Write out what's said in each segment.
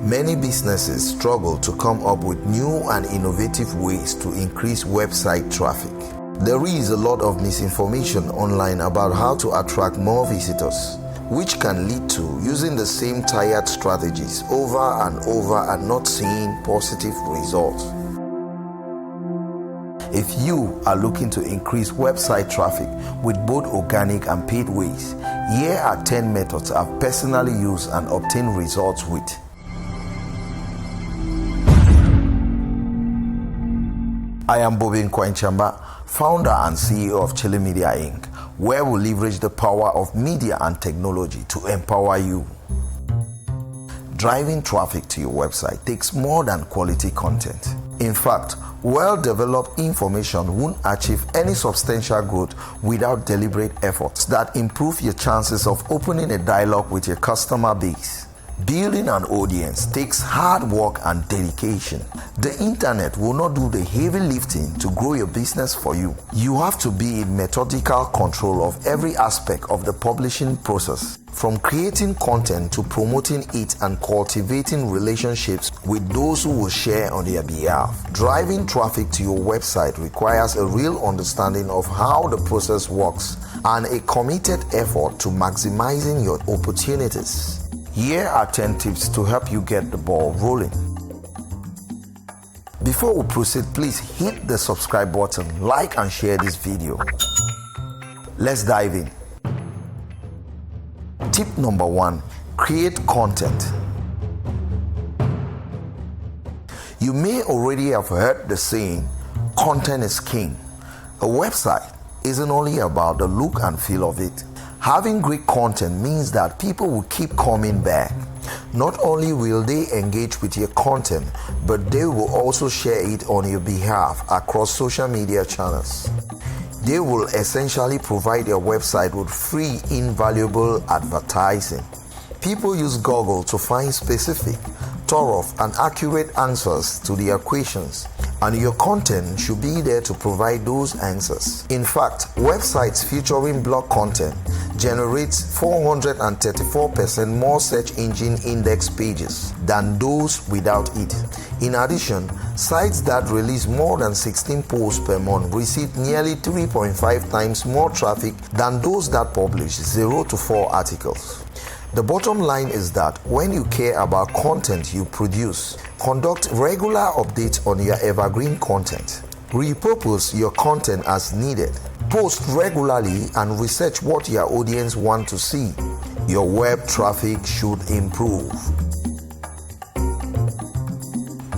Many businesses struggle to come up with new and innovative ways to increase website traffic. There is a lot of misinformation online about how to attract more visitors, which can lead to using the same tired strategies over and over and not seeing positive results. If you are looking to increase website traffic with both organic and paid ways, here are 10 methods I've personally used and obtained results with. I am Bobe Nkwain Chiambah, founder and CEO of Chillen Media Inc., where we leverage the power of media and technology to empower you. Driving traffic to your website takes more than quality content. In fact, well-developed information won't achieve any substantial growth without deliberate efforts that improve your chances of opening a dialogue with your customer base. Building an audience takes hard work and dedication. The internet will not do the heavy lifting to grow your business for you. You have to be in methodical control of every aspect of the publishing process, from creating content to promoting it and cultivating relationships with those who will share on their behalf. Driving traffic to your website requires a real understanding of how the process works and a committed effort to maximizing your opportunities. Here are 10 tips to help you get the ball rolling. Before we proceed, please hit the subscribe button, like and share this video. Let's dive in. Tip number 1, create content. You may already have heard the saying, content is king. A website isn't only about the look and feel of it. Having great content means that people will keep coming back. Not only will they engage with your content, but they will also share it on your behalf across social media channels. They will essentially provide your website with free, invaluable advertising. People use Google to find specific, thorough, and accurate answers to their questions, and your content should be there to provide those answers. In fact, websites featuring blog content generates 434% more search engine index pages than those without it. In addition, sites that release more than 16 posts per month receive nearly 3.5 times more traffic than those that publish 0 to 4 articles. The bottom line is that when you care about content you produce, conduct regular updates on your evergreen content. Repurpose your content as needed. Post regularly and research what your audience want to see. Your web traffic should improve.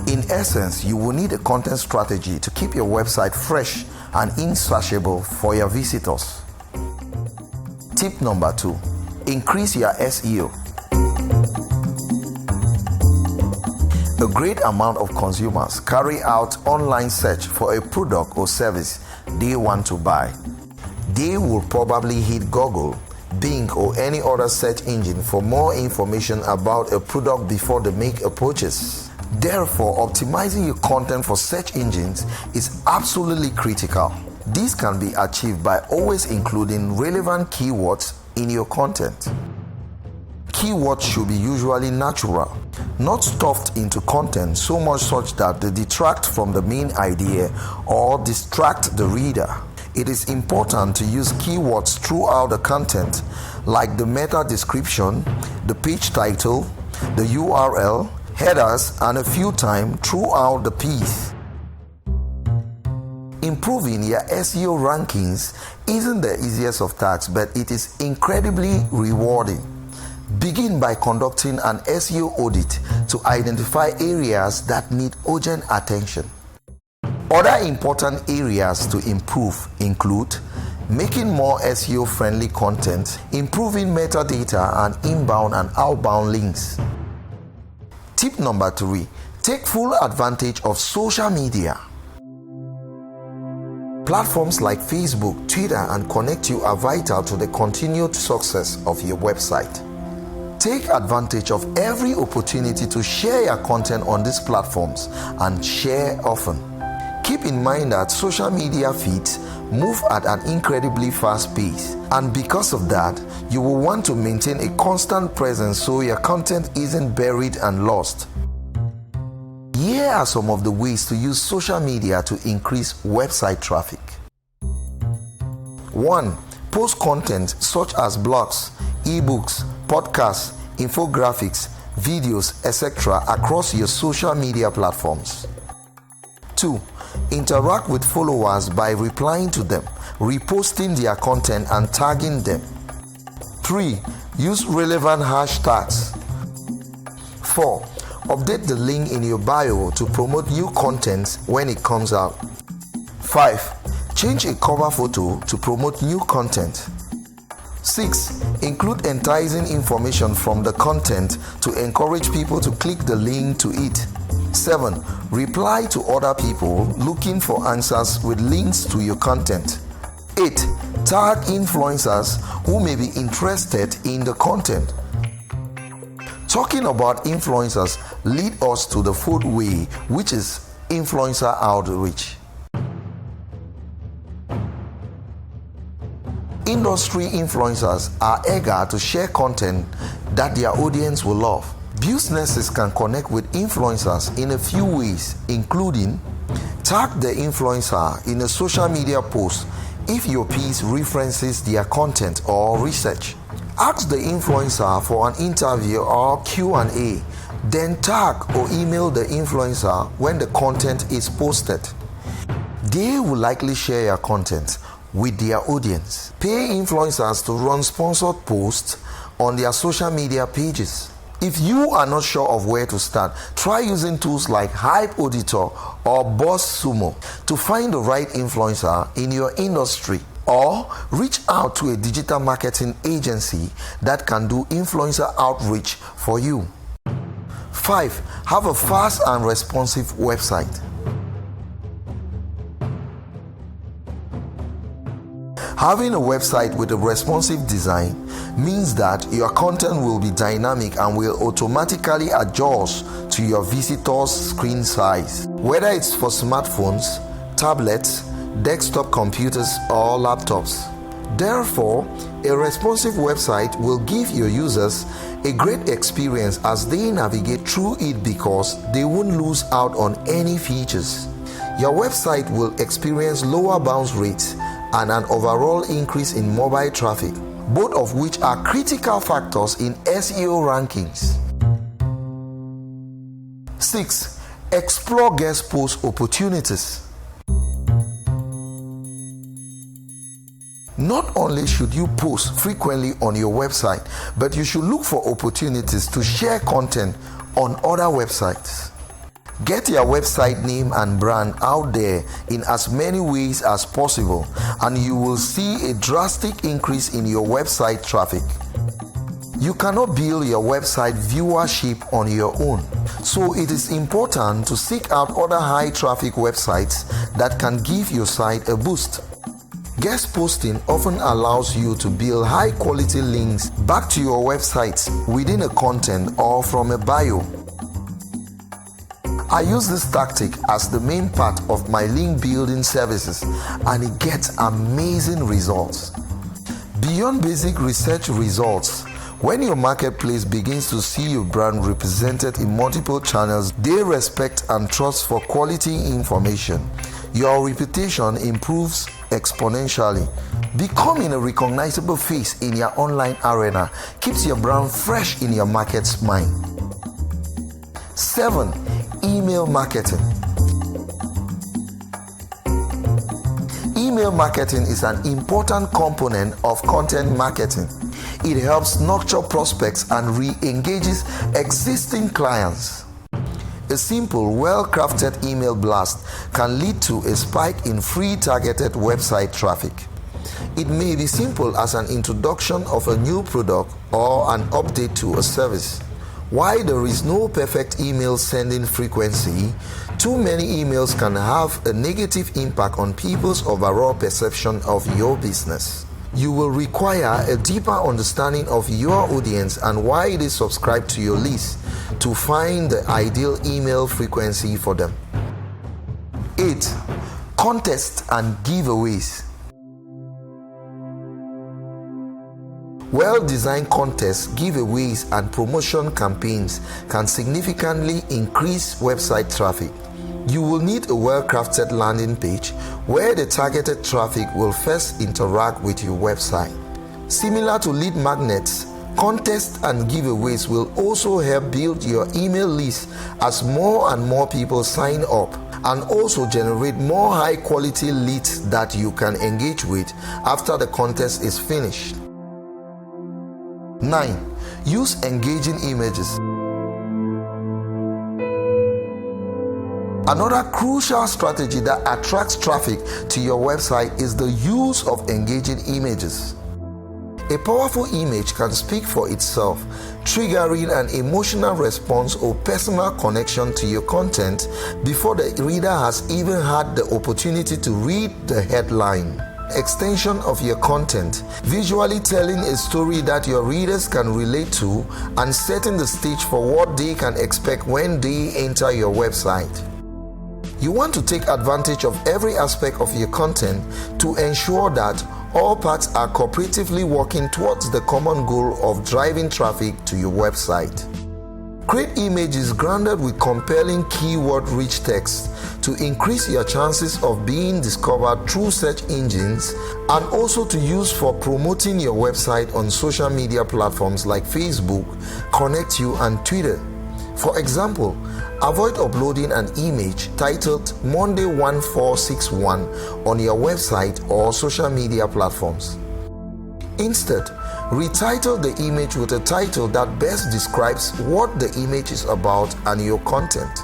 In essence, you will need a content strategy to keep your website fresh and insatiable for your visitors. Tip number 2, increase your SEO. A great amount of consumers carry out online search for a product or service they want to buy. They will probably hit Google, Bing, or any other search engine for more information about a product before they make a purchase. Therefore, optimizing your content for search engines is absolutely critical. This can be achieved by always including relevant keywords in your content. Keywords should be usually natural, not stuffed into content so much such that they detract from the main idea or distract the reader. It is important to use keywords throughout the content, like the meta description, the page title, the URL, headers, and a few times throughout the piece. Improving your SEO rankings isn't the easiest of tasks, but it is incredibly rewarding. Begin by conducting an SEO audit to identify areas that need urgent attention. Other important areas to improve include making more SEO-friendly content, improving metadata and inbound and outbound links. Tip number 3, take full advantage of social media. Platforms like Facebook, Twitter, and ConnectYu are vital to the continued success of your website. Take advantage of every opportunity to share your content on these platforms and share often. Keep in mind that social media feeds move at an incredibly fast pace, and because of that, you will want to maintain a constant presence so your content isn't buried and lost. Here are some of the ways to use social media to increase website traffic. 1. Post content such as blogs, ebooks, podcasts, infographics, videos, etc. across your social media platforms. 2. Interact with followers by replying to them, reposting their content and tagging them. 3. Use relevant hashtags. 4. Update the link in your bio to promote new content when it comes out. 5. Change a cover photo to promote new content. 6. Include enticing information from the content to encourage people to click the link to it. 7. Reply to other people looking for answers with links to your content. 8. Tag influencers who may be interested in the content. Talking about influencers lead us to the fourth way, which is influencer outreach. Industry influencers are eager to share content that their audience will love. Businesses can connect with influencers in a few ways, including tag the influencer in a social media post if your piece references their content or research. Ask the influencer for an interview or Q&A, then tag or email the influencer when the content is posted. They will likely share your content with their audience. Pay influencers to run sponsored posts on their social media pages. If you are not sure of where to start, try using tools like Hype Auditor or BuzzSumo to find the right influencer in your industry, or reach out to a digital marketing agency that can do influencer outreach for you. 5. Have a fast and responsive website. Having a website with a responsive design means that your content will be dynamic and will automatically adjust to your visitors' screen size, whether it's for smartphones, tablets, desktop computers, or laptops. Therefore, a responsive website will give your users a great experience as they navigate through it because they won't lose out on any features. Your website will experience lower bounce rates and an overall increase in mobile traffic, both of which are critical factors in SEO rankings. 6. Explore guest post opportunities. Not only should you post frequently on your website, but you should look for opportunities to share content on other websites. Get your website name and brand out there in as many ways as possible, and you will see a drastic increase in your website traffic. You cannot build your website viewership on your own, so it is important to seek out other high traffic websites that can give your site a boost. Guest posting often allows you to build high quality links back to your website within a content or from a bio. I use this tactic as the main part of my link building services, and it gets amazing results. Beyond basic research results, when your marketplace begins to see your brand represented in multiple channels they respect and trust for quality information, your reputation improves exponentially. Becoming a recognizable face in your online arena keeps your brand fresh in your market's mind. 7. Email marketing. Email marketing is an important component of content marketing. It helps nurture prospects and re-engages existing clients. A simple, well-crafted email blast can lead to a spike in free targeted website traffic. It may be simple as an introduction of a new product or an update to a service. While there is no perfect email sending frequency, too many emails can have a negative impact on people's overall perception of your business. You will require a deeper understanding of your audience and why they subscribe to your list to find the ideal email frequency for them. 8. Contests and giveaways. Well-designed contests, giveaways, and promotion campaigns can significantly increase website traffic. You will need a well-crafted landing page where the targeted traffic will first interact with your website. Similar to lead magnets, contests and giveaways will also help build your email list as more and more people sign up, and also generate more high-quality leads that you can engage with after the contest is finished. 9. Use engaging images. Another crucial strategy that attracts traffic to your website is the use of engaging images. A powerful image can speak for itself, triggering an emotional response or personal connection to your content before the reader has even had the opportunity to read the headline. Extension of your content, visually telling a story that your readers can relate to and setting the stage for what they can expect when they enter your website. You want to take advantage of every aspect of your content to ensure that all parts are cooperatively working towards the common goal of driving traffic to your website. Create images grounded with compelling keyword-rich text to increase your chances of being discovered through search engines, and also to use for promoting your website on social media platforms like Facebook, ConnectYu, and Twitter. For example, avoid uploading an image titled Monday 1461 on your website or social media platforms. Instead, retitle the image with a title that best describes what the image is about and your content.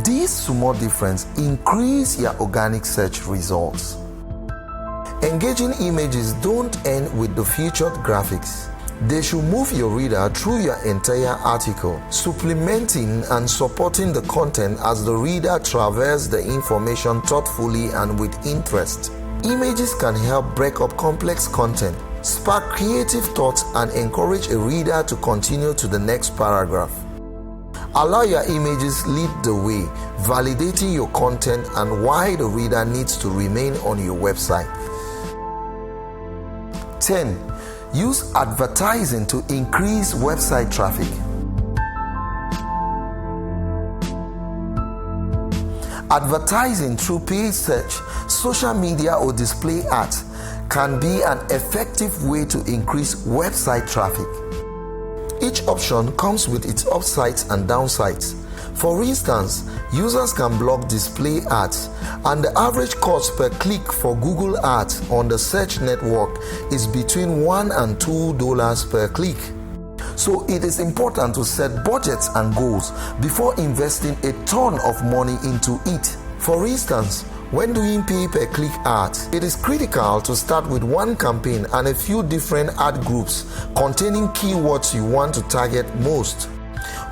These small differences increase your organic search results. Engaging images don't end with the featured graphics. They should move your reader through your entire article, supplementing and supporting the content as the reader traverses the information thoughtfully and with interest. Images can help break up complex content, spark creative thoughts, and encourage a reader to continue to the next paragraph. Allow your images lead the way, validating your content and why the reader needs to remain on your website. 10. Use advertising to increase website traffic. Advertising through paid search, social media, or display ads can be an effective way to increase website traffic. Each option comes with its upsides and downsides. For instance, users can block display ads, and the average cost per click for Google Ads on the search network is between $1 and $2 per click. So it is important to set budgets and goals before investing a ton of money into it. For instance, when doing pay-per-click ads, it is critical to start with one campaign and a few different ad groups containing keywords you want to target most.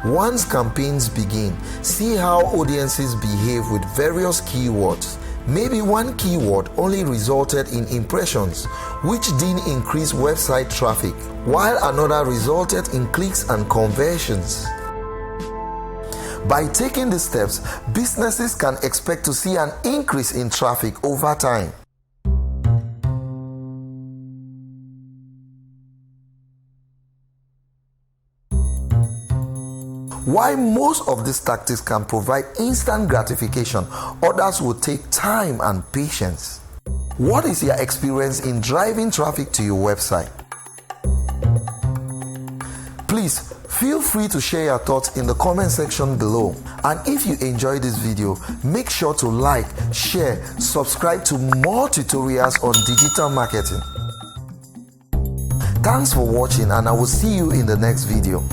Once campaigns begin, see how audiences behave with various keywords. Maybe one keyword only resulted in impressions, which didn't increase website traffic, while another resulted in clicks and conversions. By taking these steps, businesses can expect to see an increase in traffic over time. While most of these tactics can provide instant gratification, others will take time and patience. What is your experience in driving traffic to your website? Please feel free to share your thoughts in the comment section below. And if you enjoyed this video, make sure to like, share, subscribe to more tutorials on digital marketing. Thanks for watching, and I will see you in the next video.